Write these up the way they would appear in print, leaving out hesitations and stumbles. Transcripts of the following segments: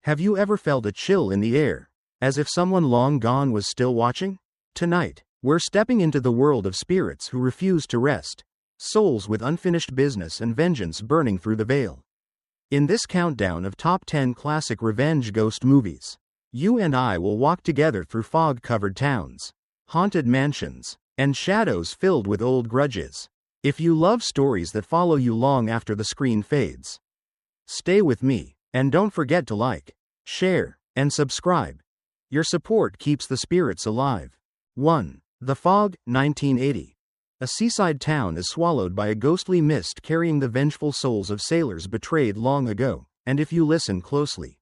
Have you ever felt a chill in the air, as if someone long gone was still watching? Tonight, we're stepping into the world of spirits who refuse to rest, souls with unfinished business and vengeance burning through the veil. In this countdown of top 10 classic revenge ghost movies, you and I will walk together through fog-covered towns, haunted mansions, and shadows filled with old grudges. If you love stories that follow you long after the screen fades, stay with me, and don't forget to like, share, and subscribe. Your support keeps the spirits alive. 1. The Fog, 1980. A seaside town is swallowed by a ghostly mist carrying the vengeful souls of sailors betrayed long ago, and if you listen closely,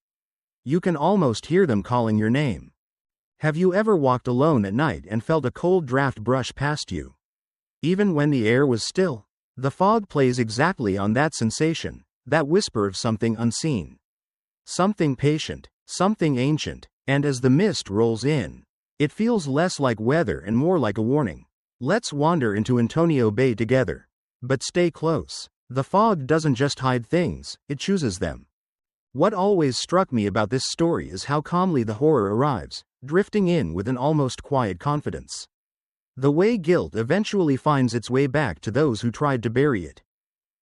you can almost hear them calling your name. Have you ever walked alone at night and felt a cold draft brush past you? Even when the air was still? The fog plays exactly on that sensation, that whisper of something unseen, something patient, something ancient, and as the mist rolls in, it feels less like weather and more like a warning. Let's wander into Antonio Bay together. But stay close. The fog doesn't just hide things, it chooses them. What always struck me about this story is how calmly the horror arrives, drifting in with an almost quiet confidence. The way guilt eventually finds its way back to those who tried to bury it.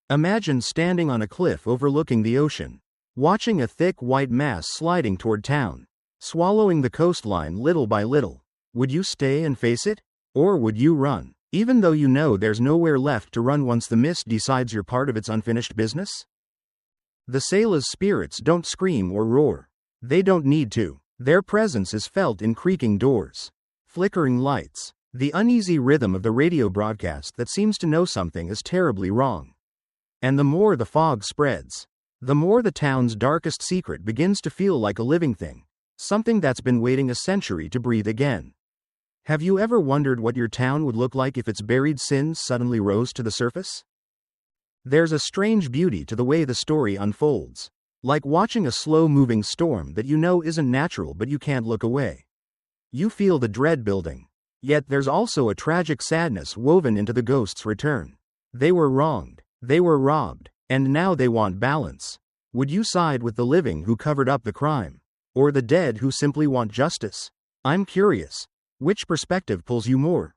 Imagine standing on a cliff overlooking the ocean, watching a thick white mass sliding toward town, swallowing the coastline little by little. Would you stay and face it? Or would you run, even though you know there's nowhere left to run once the mist decides you're part of its unfinished business? The sailors' spirits don't scream or roar. They don't need to. Their presence is felt in creaking doors, flickering lights, the uneasy rhythm of the radio broadcast that seems to know something is terribly wrong. And the more the fog spreads, the more the town's darkest secret begins to feel like a living thing, something that's been waiting a century to breathe again. Have you ever wondered what your town would look like if its buried sins suddenly rose to the surface? There's a strange beauty to the way the story unfolds, like watching a slow-moving storm that you know isn't natural but you can't look away. You feel the dread building, yet there's also a tragic sadness woven into the ghost's return. They were wronged, they were robbed, and now they want balance. Would you side with the living who covered up the crime, or the dead who simply want justice? I'm curious. Which perspective pulls you more?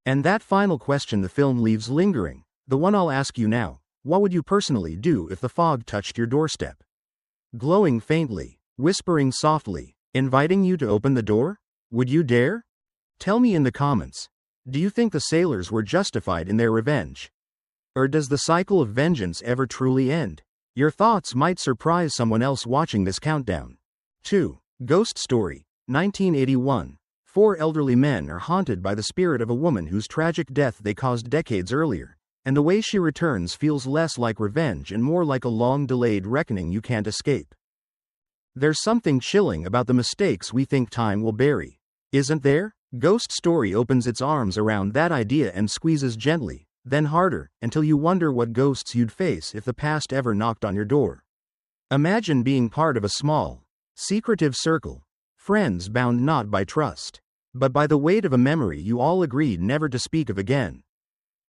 And that final question the film leaves lingering, the one I'll ask you now: what would you personally do if the fog touched your doorstep? Glowing faintly, whispering softly, inviting you to open the door? Would you dare? Tell me in the comments. Do you think the sailors were justified in their revenge? Or does the cycle of vengeance ever truly end? Your thoughts might surprise someone else watching this countdown. 2. Ghost Story, 1981. 4 elderly men are haunted by the spirit of a woman whose tragic death they caused decades earlier, and the way she returns feels less like revenge and more like a long-delayed reckoning you can't escape. There's something chilling about the mistakes we think time will bury, isn't there? Ghost Story opens its arms around that idea and squeezes gently, then harder, until you wonder what ghosts you'd face if the past ever knocked on your door. Imagine being part of a small, secretive circle, friends bound not by trust, but by the weight of a memory you all agreed never to speak of again.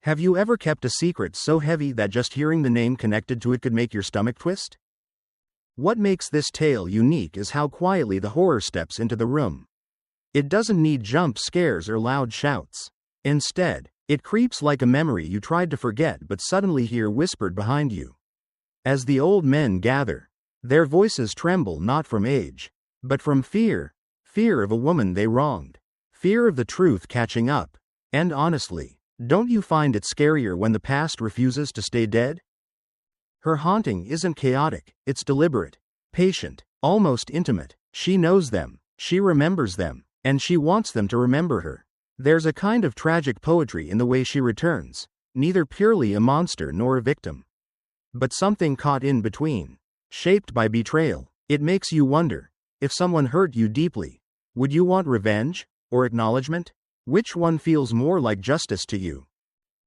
Have you ever kept a secret so heavy that just hearing the name connected to it could make your stomach twist? What makes this tale unique is how quietly the horror steps into the room. It doesn't need jump scares or loud shouts. Instead, it creeps like a memory you tried to forget but suddenly hear whispered behind you. As the old men gather, their voices tremble not from age, but from fear of a woman they wronged. Fear of the truth catching up. And honestly, don't you find it scarier when the past refuses to stay dead? Her haunting isn't chaotic, it's deliberate, patient, almost intimate. She knows them, she remembers them, and she wants them to remember her. There's a kind of tragic poetry in the way she returns, neither purely a monster nor a victim, but something caught in between, shaped by betrayal. It makes you wonder, if someone hurt you deeply, would you want revenge? Or acknowledgement? Which one feels more like justice to you?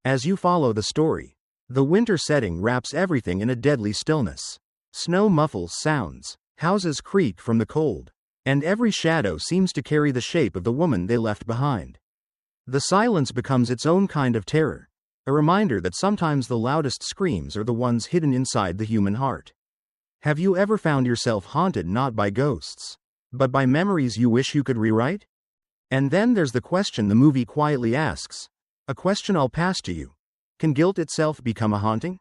As you follow the story, the winter setting wraps everything in a deadly stillness. Snow muffles sounds, houses creak from the cold, and every shadow seems to carry the shape of the woman they left behind. The silence becomes its own kind of terror, a reminder that sometimes the loudest screams are the ones hidden inside the human heart. Have you ever found yourself haunted not by ghosts, but by memories you wish you could rewrite? And then there's the question the movie quietly asks, a question I'll pass to you. Can guilt itself become a haunting?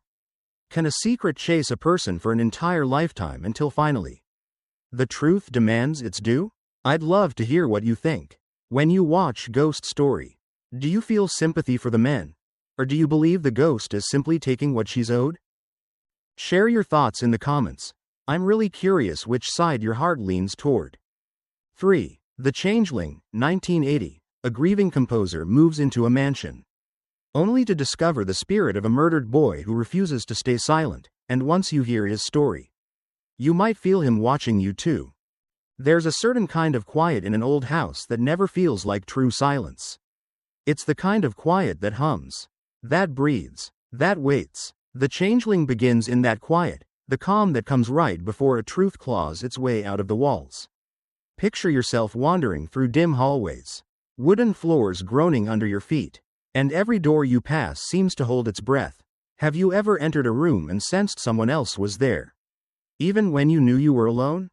Can a secret chase a person for an entire lifetime until finally the truth demands its due? I'd love to hear what you think. When you watch Ghost Story, do you feel sympathy for the men? Or do you believe the ghost is simply taking what she's owed? Share your thoughts in the comments. I'm really curious which side your heart leans toward. 3. The Changeling, 1980. A grieving composer moves into a mansion, only to discover the spirit of a murdered boy who refuses to stay silent, and once you hear his story, you might feel him watching you too. There's a certain kind of quiet in an old house that never feels like true silence. It's the kind of quiet that hums, that breathes, that waits. The Changeling begins in that quiet, the calm that comes right before a truth claws its way out of the walls. Picture yourself wandering through dim hallways, wooden floors groaning under your feet, and every door you pass seems to hold its breath. Have you ever entered a room and sensed someone else was there, even when you knew you were alone?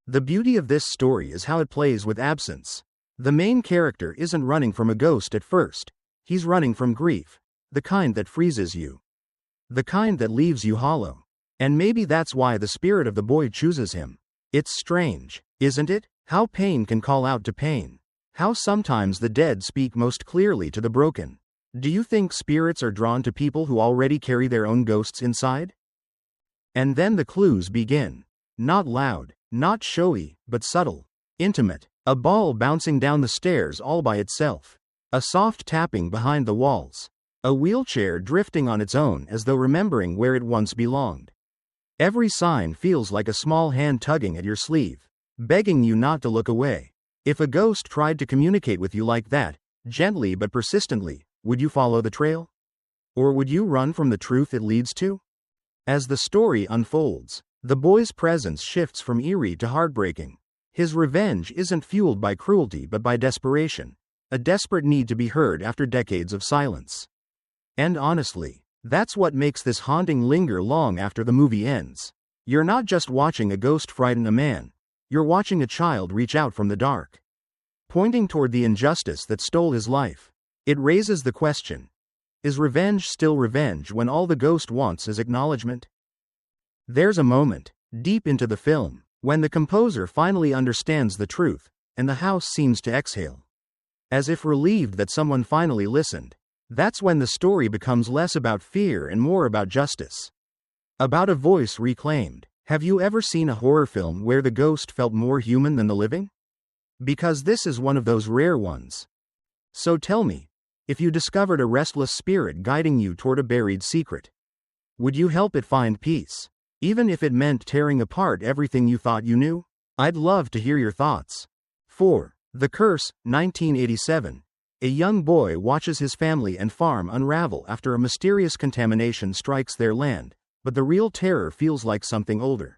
The beauty of this story is how it plays with absence. The main character isn't running from a ghost at first, he's running from grief, the kind that freezes you, the kind that leaves you hollow. And maybe that's why the spirit of the boy chooses him. It's strange, isn't it? How pain can call out to pain. How sometimes the dead speak most clearly to the broken. Do you think spirits are drawn to people who already carry their own ghosts inside? And then the clues begin. Not loud, not showy, but subtle, intimate. A ball bouncing down the stairs all by itself. A soft tapping behind the walls. A wheelchair drifting on its own as though remembering where it once belonged. Every sign feels like a small hand tugging at your sleeve, begging you not to look away. If a ghost tried to communicate with you like that, gently but persistently, would you follow the trail? Or would you run from the truth it leads to? As the story unfolds, the boy's presence shifts from eerie to heartbreaking. His revenge isn't fueled by cruelty but by desperation, a desperate need to be heard after decades of silence. And honestly, that's what makes this haunting linger long after the movie ends. You're not just watching a ghost frighten a man, you're watching a child reach out from the dark, pointing toward the injustice that stole his life. It raises the question, is revenge still revenge when all the ghost wants is acknowledgement? There's a moment, deep into the film, when the composer finally understands the truth, and the house seems to exhale, as if relieved that someone finally listened. That's when the story becomes less about fear and more about justice. About a voice reclaimed. Have you ever seen a horror film where the ghost felt more human than the living? Because this is one of those rare ones. So tell me, if you discovered a restless spirit guiding you toward a buried secret, would you help it find peace, even if it meant tearing apart everything you thought you knew? I'd love to hear your thoughts. 4. The Curse, 1987. A young boy watches his family and farm unravel after a mysterious contamination strikes their land, but the real terror feels like something older,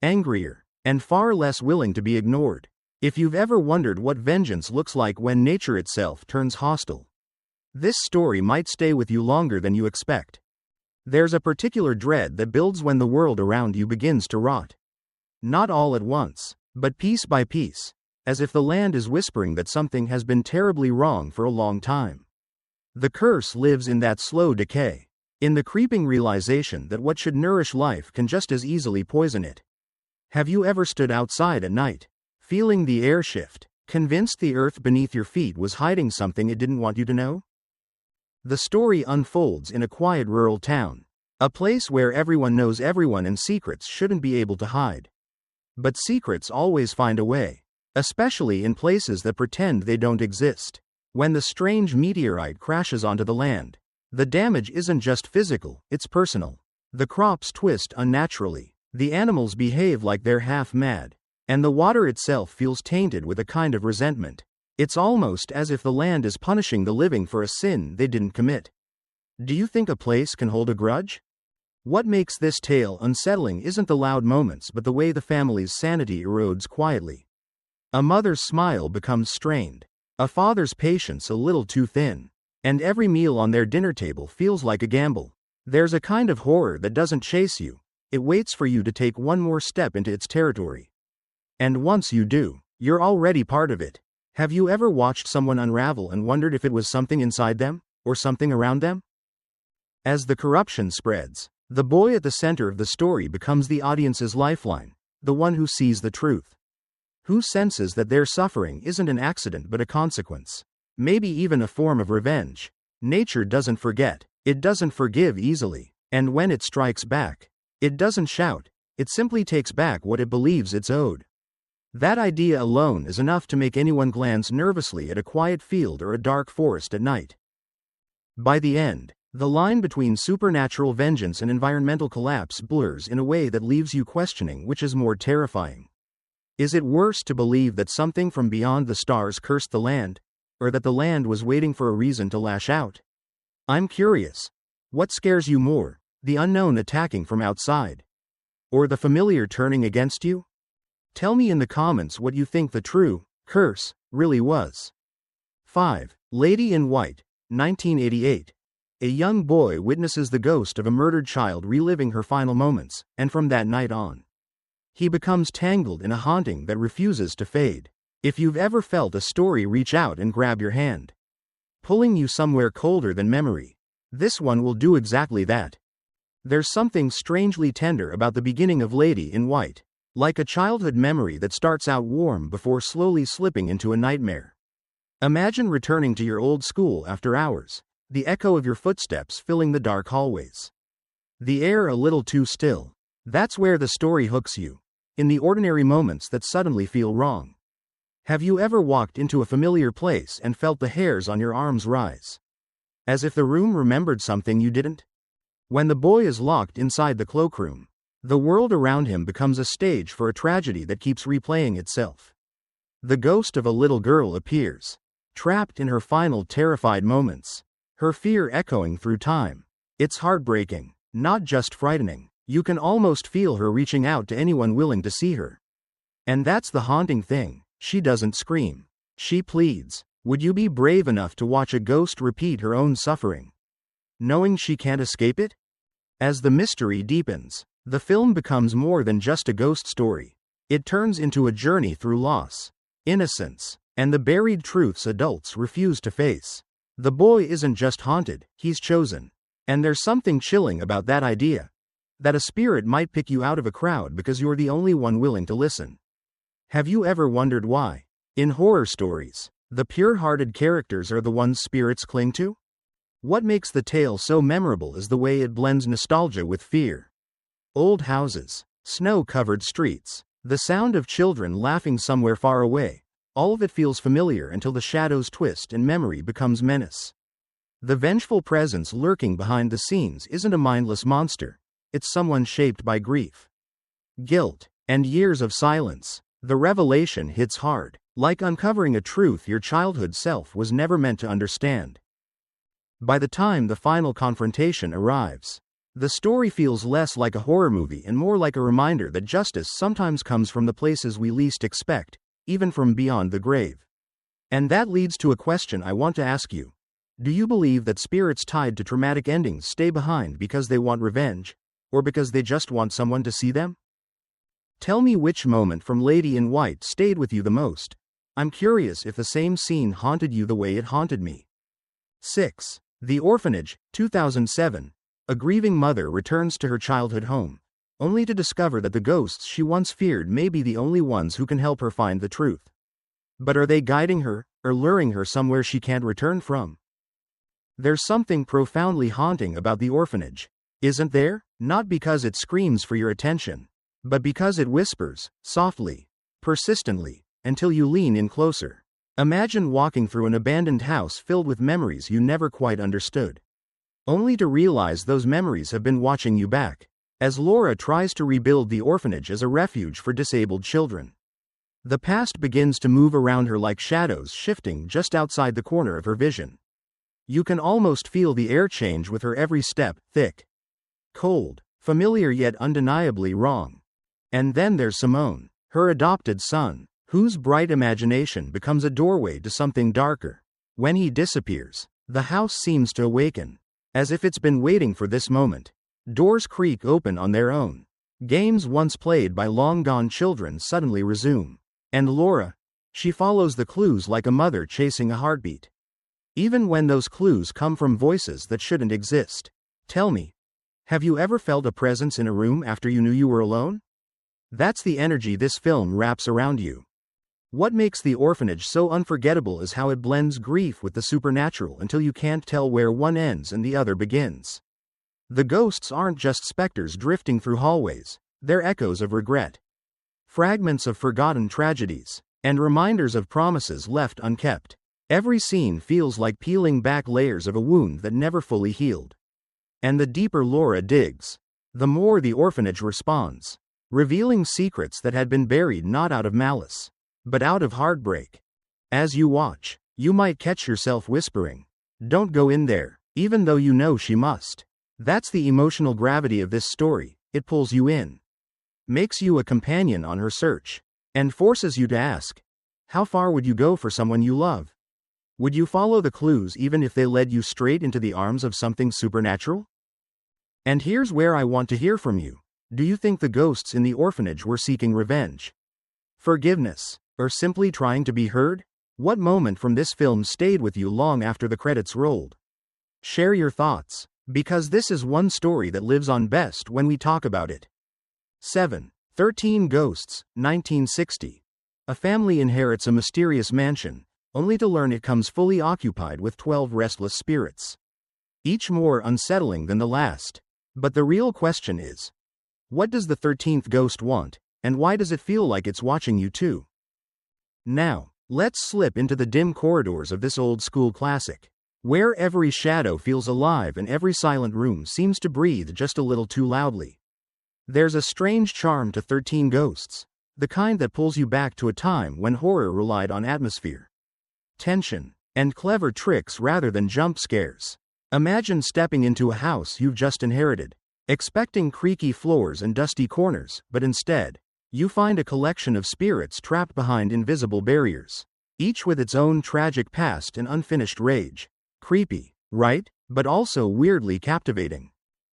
angrier, and far less willing to be ignored. If you've ever wondered what vengeance looks like when nature itself turns hostile, this story might stay with you longer than you expect. There's a particular dread that builds when the world around you begins to rot. Not all at once, but piece by piece, as if the land is whispering that something has been terribly wrong for a long time. The curse lives in that slow decay, in the creeping realization that what should nourish life can just as easily poison it. Have you ever stood outside at night, feeling the air shift, convinced the earth beneath your feet was hiding something it didn't want you to know? The story unfolds in a quiet rural town, a place where everyone knows everyone and secrets shouldn't be able to hide. But secrets always find a way, especially in places that pretend they don't exist. When the strange meteorite crashes onto the land, the damage isn't just physical, it's personal. The crops twist unnaturally, the animals behave like they're half mad, and the water itself feels tainted with a kind of resentment. It's almost as if the land is punishing the living for a sin they didn't commit. Do you think a place can hold a grudge? What makes this tale unsettling isn't the loud moments but the way the family's sanity erodes quietly. A mother's smile becomes strained, a father's patience a little too thin, and every meal on their dinner table feels like a gamble. There's a kind of horror that doesn't chase you, It waits for you to take one more step into its territory. And once you do, you're already part of it. Have you ever watched someone unravel and wondered if it was something inside them, or something around them? As the corruption spreads, the boy at the center of the story becomes the audience's lifeline, the one who sees the truth. Who senses that their suffering isn't an accident but a consequence. Maybe even a form of revenge. Nature doesn't forget. It doesn't forgive easily. And when it strikes back, it doesn't shout. It simply takes back what it believes it's owed. That idea alone is enough to make anyone glance nervously at a quiet field or a dark forest at night. By the end, the line between supernatural vengeance and environmental collapse blurs in a way that leaves you questioning which is more terrifying. Is it worse to believe that something from beyond the stars cursed the land, or that the land was waiting for a reason to lash out? I'm curious. What scares you more, the unknown attacking from outside, or the familiar turning against you? Tell me in the comments what you think the true curse really was. 5. Lady in White, 1988. A young boy witnesses the ghost of a murdered child reliving her final moments, and from that night on, he becomes tangled in a haunting that refuses to fade. If you've ever felt a story reach out and grab your hand, pulling you somewhere colder than memory, this one will do exactly that. There's something strangely tender about the beginning of Lady in White, like a childhood memory that starts out warm before slowly slipping into a nightmare. Imagine returning to your old school after hours, the echo of your footsteps filling the dark hallways. The air a little too still. That's where the story hooks you, in the ordinary moments that suddenly feel wrong. Have you ever walked into a familiar place and felt the hairs on your arms rise, as if the room remembered something you didn't? When the boy is locked inside the cloakroom, the world around him becomes a stage for a tragedy that keeps replaying itself. The ghost of a little girl appears, trapped in her final terrified moments, her fear echoing through time. It's heartbreaking, not just frightening. You can almost feel her reaching out to anyone willing to see her. And that's the haunting thing. She doesn't scream. She pleads. Would you be brave enough to watch a ghost repeat her own suffering, knowing she can't escape it? As the mystery deepens, the film becomes more than just a ghost story. It turns into a journey through loss, innocence, and the buried truths adults refuse to face. The boy isn't just haunted, he's chosen. And there's something chilling about that idea, that a spirit might pick you out of a crowd because you're the only one willing to listen. Have you ever wondered why, in horror stories, the pure-hearted characters are the ones spirits cling to? What makes the tale so memorable is the way it blends nostalgia with fear. Old houses, snow-covered streets, the sound of children laughing somewhere far away, all of it feels familiar until the shadows twist and memory becomes menace. The vengeful presence lurking behind the scenes isn't a mindless monster. It's someone shaped by grief, guilt, and years of silence. The revelation hits hard, like uncovering a truth your childhood self was never meant to understand. By the time the final confrontation arrives, the story feels less like a horror movie and more like a reminder that justice sometimes comes from the places we least expect, even from beyond the grave. And that leads to a question I want to ask you. Do you believe that spirits tied to traumatic endings stay behind because they want revenge, or because they just want someone to see them? Tell me which moment from Lady in White stayed with you the most. I'm curious if the same scene haunted you the way it haunted me. 6. The Orphanage, 2007. A grieving mother returns to her childhood home, only to discover that the ghosts she once feared may be the only ones who can help her find the truth. But are they guiding her, or luring her somewhere she can't return from? There's something profoundly haunting about the orphanage, isn't there? Not because it screams for your attention, but because it whispers, softly, persistently, until you lean in closer. Imagine walking through an abandoned house filled with memories you never quite understood, only to realize those memories have been watching you back, as Laura tries to rebuild the orphanage as a refuge for disabled children. The past begins to move around her like shadows shifting just outside the corner of her vision. You can almost feel the air change with her every step, thick, cold, familiar yet undeniably wrong. And then there's Simone, her adopted son, whose bright imagination becomes a doorway to something darker. When he disappears, the house seems to awaken, as if it's been waiting for this moment. Doors creak open on their own, Games once played by long-gone children suddenly resume. And Laura? She follows the clues like a mother chasing a heartbeat. Even when those clues come from voices that shouldn't exist. Tell me, have you ever felt a presence in a room after you knew you were alone? That's the energy this film wraps around you. What makes The Orphanage so unforgettable is how it blends grief with the supernatural until you can't tell where one ends and the other begins. The ghosts aren't just specters drifting through hallways, they're echoes of regret, fragments of forgotten tragedies, and reminders of promises left unkept. Every scene feels like peeling back layers of a wound that never fully healed. And the deeper Laura digs, the more the orphanage responds, revealing secrets that had been buried not out of malice, but out of heartbreak. As you watch, you might catch yourself whispering, "Don't go in there," even though you know she must. That's the emotional gravity of this story. It pulls you in, makes you a companion on her search, and forces you to ask, how far would you go for someone you love? Would you follow the clues even if they led you straight into the arms of something supernatural? And here's where I want to hear from you. Do you think the ghosts in the orphanage were seeking revenge, forgiveness, or simply trying to be heard? What moment from this film stayed with you long after the credits rolled? Share your thoughts, because this is one story that lives on best when we talk about it. 7. 13 Ghosts, 1960. A family inherits a mysterious mansion, only to learn it comes fully occupied with 12 restless spirits, each more unsettling than the last. But the real question is, what does the 13th ghost want, and why does it feel like it's watching you too? Now, let's slip into the dim corridors of this old-school classic, where every shadow feels alive and every silent room seems to breathe just a little too loudly. There's a strange charm to 13 Ghosts, the kind that pulls you back to a time when horror relied on atmosphere, tension, and clever tricks rather than jump scares. Imagine stepping into a house you've just inherited, expecting creaky floors and dusty corners, but instead, you find a collection of spirits trapped behind invisible barriers, each with its own tragic past and unfinished rage. Creepy, right? But also weirdly captivating.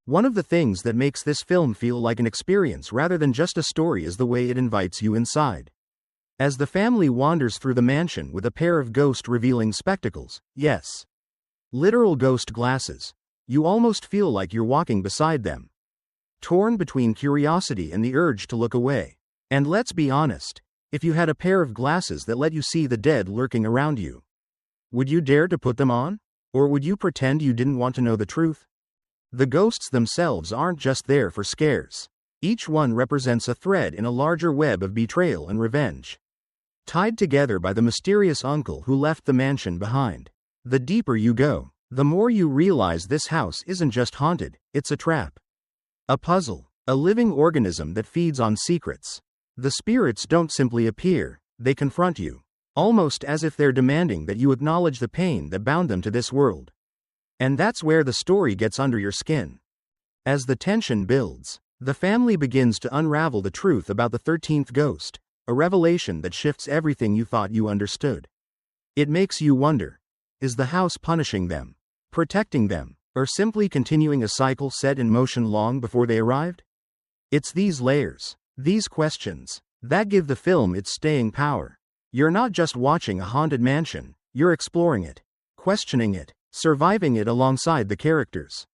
One of the things that makes this film feel like an experience rather than just a story is the way it invites you inside. As the family wanders through the mansion with a pair of ghost-revealing spectacles, yes, literal ghost glasses, you almost feel like you're walking beside them, torn between curiosity and the urge to look away. And let's be honest, if you had a pair of glasses that let you see the dead lurking around you, would you dare to put them on? Or would you pretend you didn't want to know the truth? The ghosts themselves aren't just there for scares. Each one represents a thread in a larger web of betrayal and revenge, tied together by the mysterious uncle who left the mansion behind. The deeper you go, the more you realize this house isn't just haunted, it's a trap, a puzzle, a living organism that feeds on secrets. The spirits don't simply appear, they confront you, almost as if they're demanding that you acknowledge the pain that bound them to this world. And that's where the story gets under your skin. As the tension builds, the family begins to unravel the truth about the 13th ghost, a revelation that shifts everything you thought you understood. It makes you wonder, is the house punishing them, protecting them, or simply continuing a cycle set in motion long before they arrived? It's these layers, these questions, that give the film its staying power. You're not just watching a haunted mansion, you're exploring it, questioning it, surviving it alongside the characters.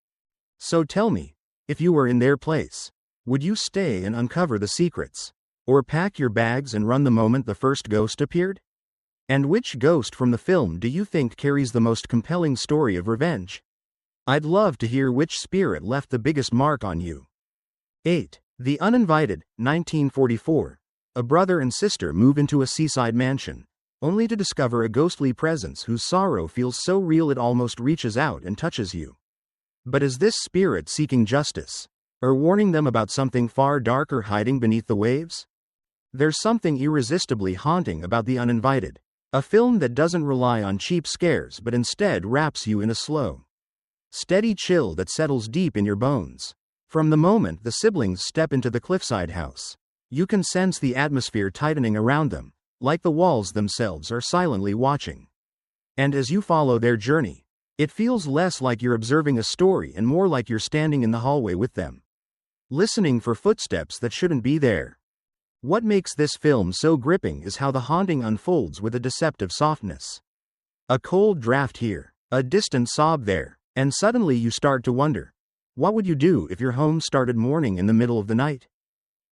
So tell me, if you were in their place, would you stay and uncover the secrets? Or pack your bags and run the moment the first ghost appeared? And which ghost from the film do you think carries the most compelling story of revenge? I'd love to hear which spirit left the biggest mark on you. 8. The Uninvited, 1944. A brother and sister move into a seaside mansion, only to discover a ghostly presence whose sorrow feels so real it almost reaches out and touches you. But is this spirit seeking justice, or warning them about something far darker hiding beneath the waves? There's something irresistibly haunting about The Uninvited, a film that doesn't rely on cheap scares but instead wraps you in a slow, steady chill that settles deep in your bones. From the moment the siblings step into the cliffside house, you can sense the atmosphere tightening around them, like the walls themselves are silently watching. And as you follow their journey, it feels less like you're observing a story and more like you're standing in the hallway with them. listening for footsteps that shouldn't be there. What makes this film so gripping is how the haunting unfolds with a deceptive softness. A cold draft here, a distant sob there, and suddenly you start to wonder, what would you do if your home started mourning in the middle of the night?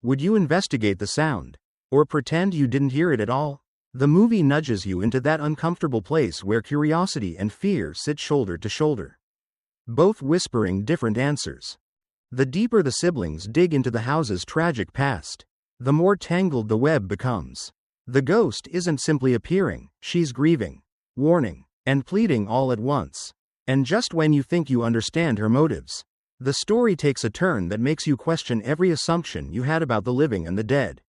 Would you investigate the sound? Or pretend you didn't hear it at all? The movie nudges you into that uncomfortable place where curiosity and fear sit shoulder to shoulder, both whispering different answers. The deeper the siblings dig into the house's tragic past, the more tangled the web becomes. The ghost isn't simply appearing, she's grieving, warning, and pleading all at once. And just when you think you understand her motives, the story takes a turn that makes you question every assumption you had about the living and the dead.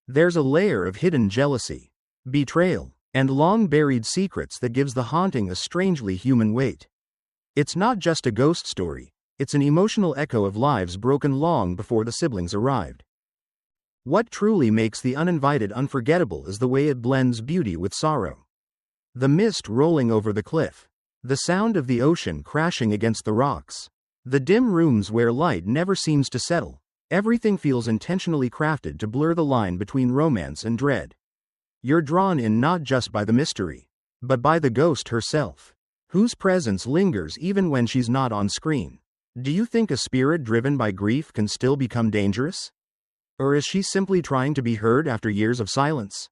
There's a layer of hidden jealousy, betrayal, and long-buried secrets that gives the haunting a strangely human weight. It's not just a ghost story, it's an emotional echo of lives broken long before the siblings arrived. What truly makes The Uninvited unforgettable is the way it blends beauty with sorrow. The mist rolling over the cliff, the sound of the ocean crashing against the rocks, the dim rooms where light never seems to settle, everything feels intentionally crafted to blur the line between romance and dread. You're drawn in not just by the mystery, but by the ghost herself, whose presence lingers even when she's not on screen. Do you think a spirit driven by grief can still become dangerous? Or is she simply trying to be heard after years of silence?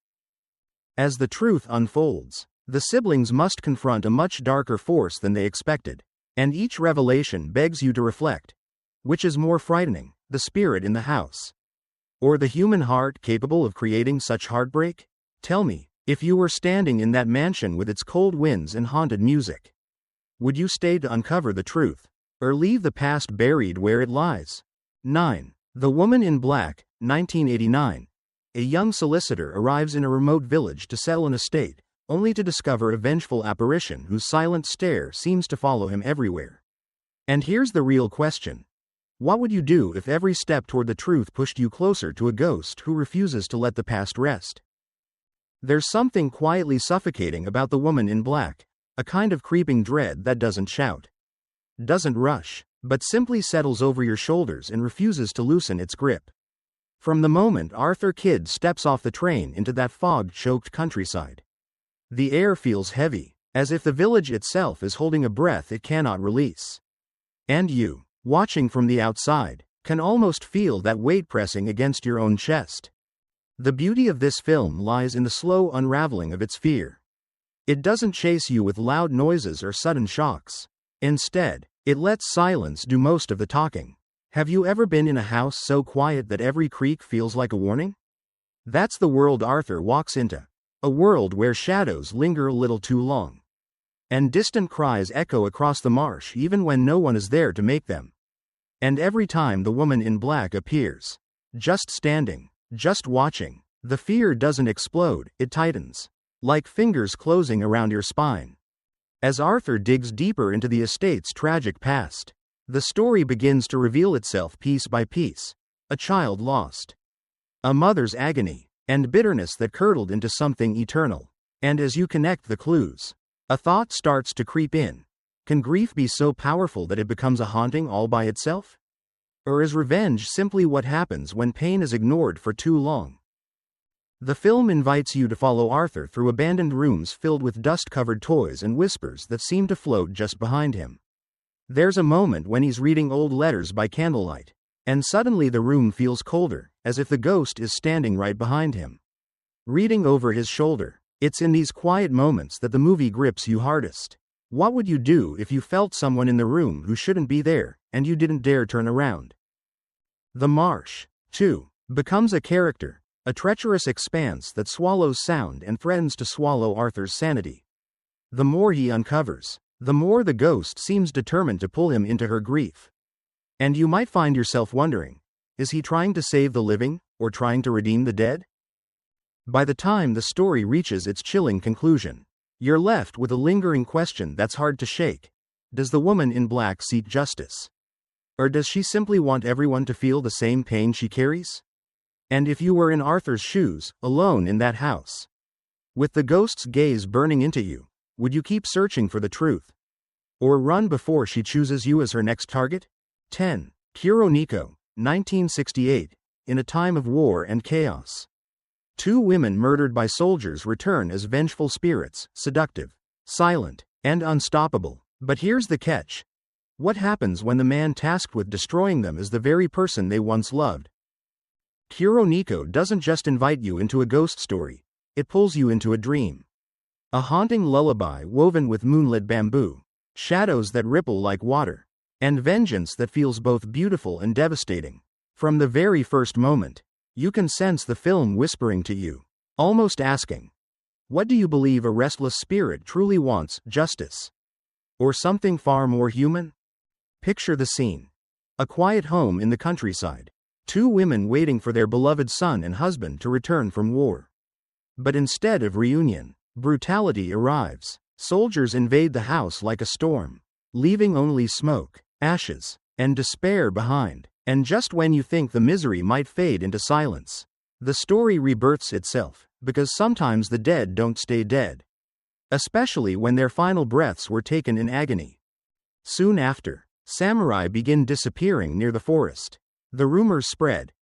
As the truth unfolds, the siblings must confront a much darker force than they expected, and each revelation begs you to reflect. Which is more frightening, the spirit in the house, or the human heart capable of creating such heartbreak? Tell me, if you were standing in that mansion with its cold winds and haunted music, would you stay to uncover the truth, or leave the past buried where it lies? 9. The Woman in Black, 1989. A young solicitor arrives in a remote village to settle an estate, only to discover a vengeful apparition whose silent stare seems to follow him everywhere. And here's the real question. What would you do if every step toward the truth pushed you closer to a ghost who refuses to let the past rest? There's something quietly suffocating about The Woman in Black, a kind of creeping dread that doesn't shout, doesn't rush, but simply settles over your shoulders and refuses to loosen its grip. From the moment Arthur Kidd steps off the train into that fog-choked countryside, the air feels heavy, as if the village itself is holding a breath it cannot release. And you, watching from the outside, can almost feel that weight pressing against your own chest. The beauty of this film lies in the slow unraveling of its fear. It doesn't chase you with loud noises or sudden shocks. Instead, it lets silence do most of the talking. Have you ever been in a house so quiet that every creak feels like a warning? That's the world Arthur walks into. A world where shadows linger a little too long, and distant cries echo across the marsh even when no one is there to make them. And every time the woman in black appears, just standing, just watching, the fear doesn't explode, it tightens, like fingers closing around your spine. As Arthur digs deeper into the estate's tragic past, the story begins to reveal itself piece by piece. A child lost, a mother's agony, and bitterness that curdled into something eternal. And as you connect the clues, a thought starts to creep in. Can grief be so powerful that it becomes a haunting all by itself? Or is revenge simply what happens when pain is ignored for too long? The film invites you to follow Arthur through abandoned rooms filled with dust-covered toys and whispers that seem to float just behind him. There's a moment when he's reading old letters by candlelight, and suddenly the room feels colder, as if the ghost is standing right behind him, reading over his shoulder. It's in these quiet moments that the movie grips you hardest. What would you do if you felt someone in the room who shouldn't be there, and you didn't dare turn around? The marsh, too, becomes a character, a treacherous expanse that swallows sound and threatens to swallow Arthur's sanity. The more he uncovers, the more the ghost seems determined to pull him into her grief. And you might find yourself wondering, is he trying to save the living, or trying to redeem the dead? By the time the story reaches its chilling conclusion, you're left with a lingering question that's hard to shake. Does the woman in black seek justice? Or does she simply want everyone to feel the same pain she carries? And if you were in Arthur's shoes, alone in that house, with the ghost's gaze burning into you, would you keep searching for the truth? Or run before she chooses you as her next target? 10. Kuroneko, 1968. In a time of war and chaos, two women murdered by soldiers return as vengeful spirits, seductive, silent, and unstoppable. But here's the catch. What happens when the man tasked with destroying them is the very person they once loved? Kuroneko doesn't just invite you into a ghost story, it pulls you into a dream. A haunting lullaby woven with moonlit bamboo, shadows that ripple like water, and vengeance that feels both beautiful and devastating. From the very first moment, you can sense the film whispering to you, almost asking, what do you believe a restless spirit truly wants, justice? Or something far more human? Picture the scene. A quiet home in the countryside. Two women waiting for their beloved son and husband to return from war. But instead of reunion, brutality arrives. Soldiers invade the house like a storm, leaving only smoke, ashes, and despair behind. And just when you think the misery might fade into silence, the story rebirths itself, because sometimes the dead don't stay dead. Especially when their final breaths were taken in agony. Soon after, samurai begin disappearing near the forest. The rumors spread.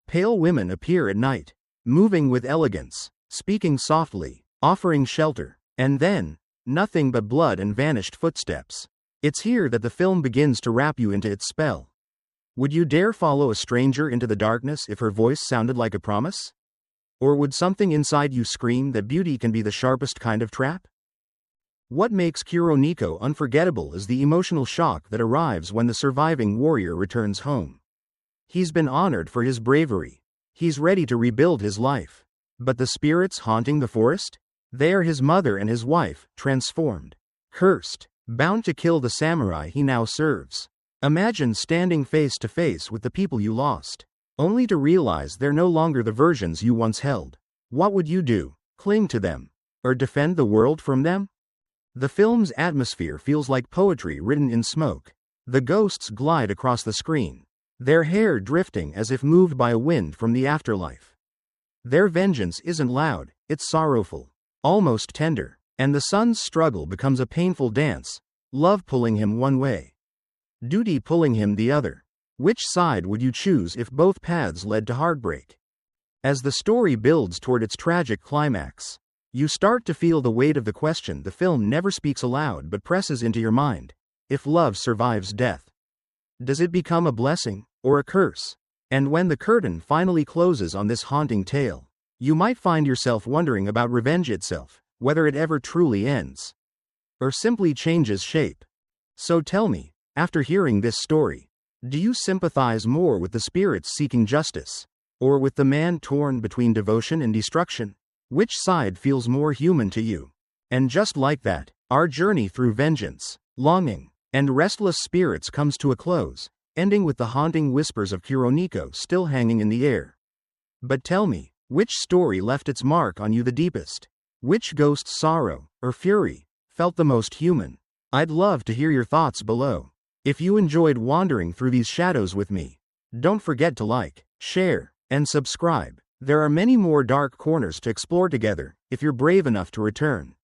Pale women appear at night, moving with elegance, speaking softly, offering shelter, and then, nothing but blood and vanished footsteps. It's here that the film begins to wrap you into its spell. Would you dare follow a stranger into the darkness if her voice sounded like a promise? Or would something inside you scream that beauty can be the sharpest kind of trap? What makes Kuroneko unforgettable is the emotional shock that arrives when the surviving warrior returns home. He's been honored for his bravery. He's ready to rebuild his life. But the spirits haunting the forest? They are his mother and his wife, transformed, cursed, bound to kill the samurai he now serves. Imagine standing face to face with the people you lost, only to realize they're no longer the versions you once held. What would you do? Cling to them? Or defend the world from them? The film's atmosphere feels like poetry written in smoke. The ghosts glide across the screen, their hair drifting as if moved by a wind from the afterlife. Their vengeance isn't loud, it's sorrowful, almost tender, and the son's struggle becomes a painful dance, love pulling him one way, duty pulling him the other. Which side would you choose if both paths led to heartbreak? As the story builds toward its tragic climax, you start to feel the weight of the question the film never speaks aloud but presses into your mind. If love survives death, does it become a blessing or a curse? And when the curtain finally closes on this haunting tale, you might find yourself wondering about revenge itself, whether it ever truly ends, or simply changes shape. So tell me, after hearing this story, do you sympathize more with the spirits seeking justice, or with the man torn between devotion and destruction? Which side feels more human to you? And just like that, our journey through vengeance, longing, and restless spirits comes to a close, ending with the haunting whispers of Kuroneko still hanging in the air. But tell me, which story left its mark on you the deepest? Which ghost's sorrow, or fury, felt the most human? I'd love to hear your thoughts below. If you enjoyed wandering through these shadows with me, don't forget to like, share, and subscribe. There are many more dark corners to explore together, if you're brave enough to return.